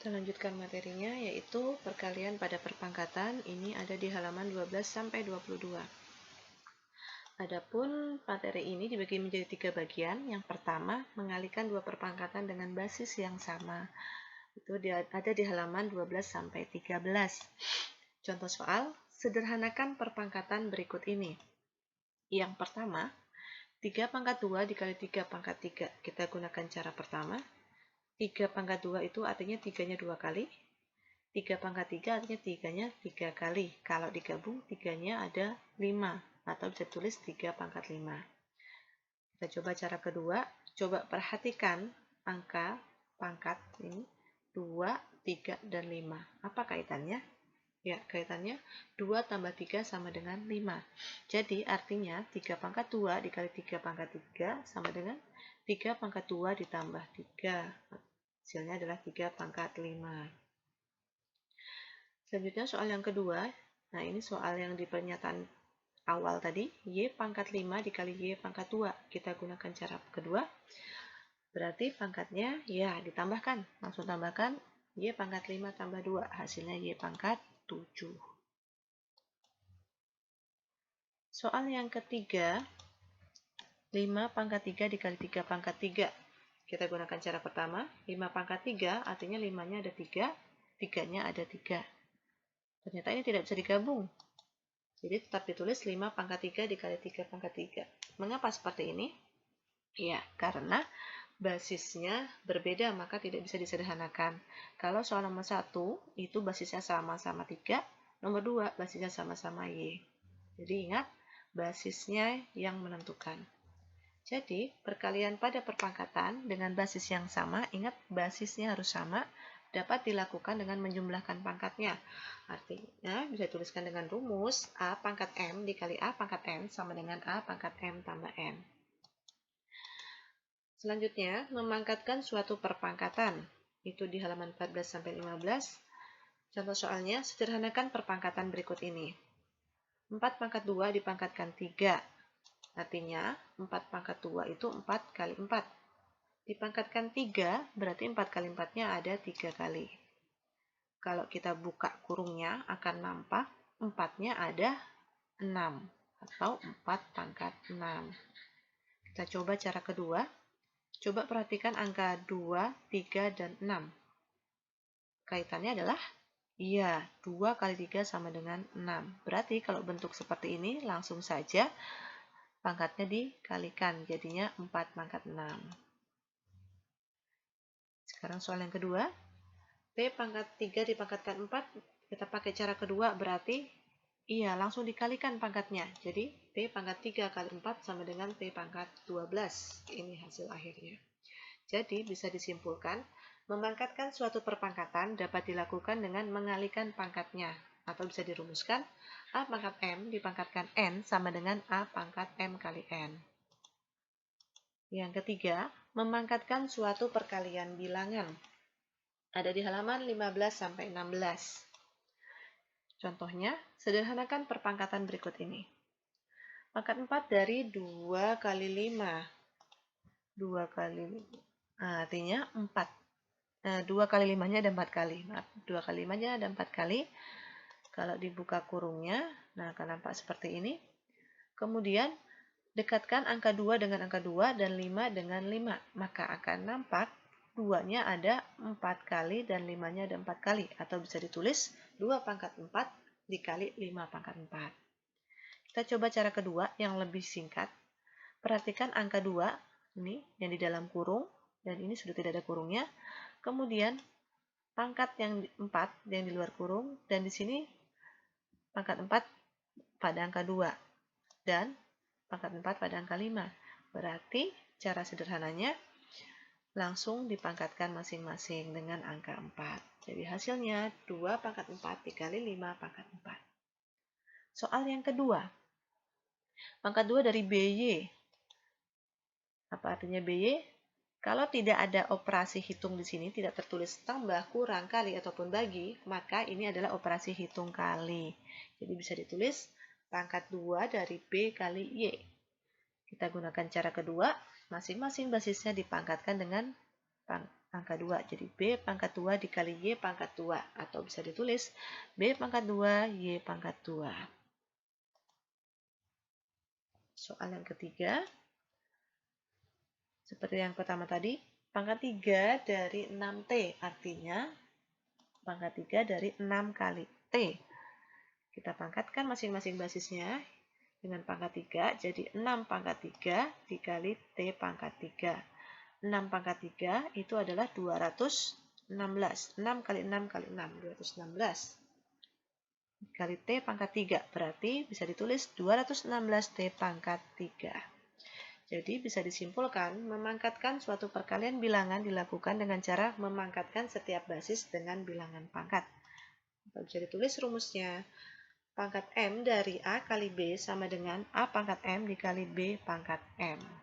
Kita lanjutkan materinya, yaitu perkalian pada perpangkatan. Ini ada di halaman 12-22. Adapun materi ini dibagi menjadi 3 bagian. Yang pertama, mengalihkan 2 perpangkatan dengan basis yang sama. Itu ada di halaman 12-13. Contoh soal, sederhanakan perpangkatan berikut ini. Yang pertama, 3 pangkat 2 dikali 3 pangkat 3. Kita gunakan cara pertama. 3 pangkat 2 itu artinya 3-nya 2 kali. 3 pangkat 3 artinya 3-nya 3 kali. Kalau digabung 3-nya ada 5. Atau bisa tulis 3 pangkat 5. Kita coba cara kedua. Coba perhatikan angka pangkat ini. 2, 3, dan 5. Apa kaitannya? Ya, kaitannya 2 tambah 3 sama dengan 5. Jadi artinya 3 pangkat 2 dikali 3 pangkat 3 sama dengan 3 pangkat 2 ditambah 3. Hasilnya adalah 3 pangkat 5. Selanjutnya soal yang kedua. Nah, ini soal yang di pernyataan awal tadi. Y pangkat 5 dikali Y pangkat 2. Kita gunakan cara kedua. Berarti pangkatnya ya ditambahkan. Langsung tambahkan Y pangkat 5 tambah 2. Hasilnya Y pangkat 7. Soal yang ketiga. 5 pangkat 3 dikali 3 pangkat 3. Kita gunakan cara pertama. 5 pangkat 3 artinya 5-nya ada 3. 3-nya ada 3. Ternyata ini tidak bisa digabung. Jadi tetap ditulis 5 pangkat 3 dikali 3 pangkat 3. Mengapa seperti ini? Ya, karena basisnya berbeda, maka tidak bisa disederhanakan. Kalau soal nomor 1, itu basisnya sama-sama 3. Nomor 2, basisnya sama-sama Y. Jadi ingat, basisnya yang menentukan. Jadi, perkalian pada perpangkatan dengan basis yang sama, ingat basisnya harus sama, dapat dilakukan dengan menjumlahkan pangkatnya. Artinya, bisa dituliskan dengan rumus A pangkat M dikali A pangkat N sama dengan A pangkat M tambah N. Selanjutnya, memangkatkan suatu perpangkatan. Itu di halaman 14-15. Contoh soalnya, sederhanakan perpangkatan berikut ini. 4 pangkat 2 dipangkatkan 3. Artinya, 4 pangkat 2 itu 4 kali 4. Dipangkatkan 3, berarti 4 kali 4-nya ada 3 kali. Kalau kita buka kurungnya, akan nampak 4-nya ada 6. Atau 4 pangkat 6. Kita coba cara kedua. Coba perhatikan angka 2, 3, dan 6. Kaitannya adalah, iya, 2 kali 3 sama dengan 6. Berarti kalau bentuk seperti ini, langsung saja pangkatnya dikalikan, jadinya 4 pangkat 6. Sekarang soal yang kedua. P pangkat 3 dipangkatkan 4, kita pakai cara kedua, berarti iya, langsung dikalikan pangkatnya. Jadi, P pangkat 3 kali 4 sama dengan P pangkat 12. Ini hasil akhirnya. Jadi, bisa disimpulkan, memangkatkan suatu perpangkatan dapat dilakukan dengan mengalihkan pangkatnya. Atau bisa dirumuskan, A pangkat M dipangkatkan N sama dengan A pangkat M kali N. Yang ketiga, memangkatkan suatu perkalian bilangan. Ada di halaman 15-16. Contohnya, sederhanakan perpangkatan berikut ini. Pangkat 4 dari 2 kali 5. 2 kali 5. Artinya 4. 2 kali 5-nya ada 4 kali. Maaf, 2 kali 5-nya ada 4 kali. Kalau dibuka kurungnya, nah akan nampak seperti ini. Kemudian, dekatkan angka 2 dengan angka 2 dan 5 dengan 5. Maka akan nampak 2-nya ada 4 kali dan 5-nya ada 4 kali. Atau bisa ditulis 2 pangkat 4 dikali 5 pangkat 4. Kita coba cara kedua yang lebih singkat. Perhatikan angka 2, ini yang di dalam kurung, dan ini sudah tidak ada kurungnya. Kemudian pangkat yang 4 yang di luar kurung, dan di sini pangkat 4 pada angka 2, dan pangkat 4 pada angka 5. Berarti cara sederhananya langsung dipangkatkan masing-masing dengan angka 4. Jadi hasilnya 2 pangkat 4 dikali 5 pangkat 4. Soal yang kedua. Pangkat 2 dari BY. Apa artinya BY? Kalau tidak ada operasi hitung di sini, tidak tertulis tambah, kurang, kali, ataupun bagi, maka ini adalah operasi hitung kali. Jadi bisa ditulis pangkat 2 dari B kali Y. Kita gunakan cara kedua, masing-masing basisnya dipangkatkan dengan angka 2. Jadi B pangkat 2 dikali Y pangkat 2. Atau bisa ditulis B pangkat 2, Y pangkat 2. Soal yang ketiga, seperti yang pertama tadi, pangkat 3 dari 6T. Artinya, pangkat 3 dari 6 kali T. Kita pangkatkan masing-masing basisnya dengan pangkat 3. Jadi 6 pangkat 3 dikali T pangkat 3. 6 pangkat 3 itu adalah 216. 6 kali 6 kali 6, 216. Dikali T pangkat 3, berarti bisa ditulis 216 T pangkat 3. Jadi bisa disimpulkan, memangkatkan suatu perkalian bilangan dilakukan dengan cara memangkatkan setiap basis dengan bilangan pangkat. Bisa ditulis rumusnya, pangkat M dari A kali B sama dengan A pangkat M dikali B pangkat M.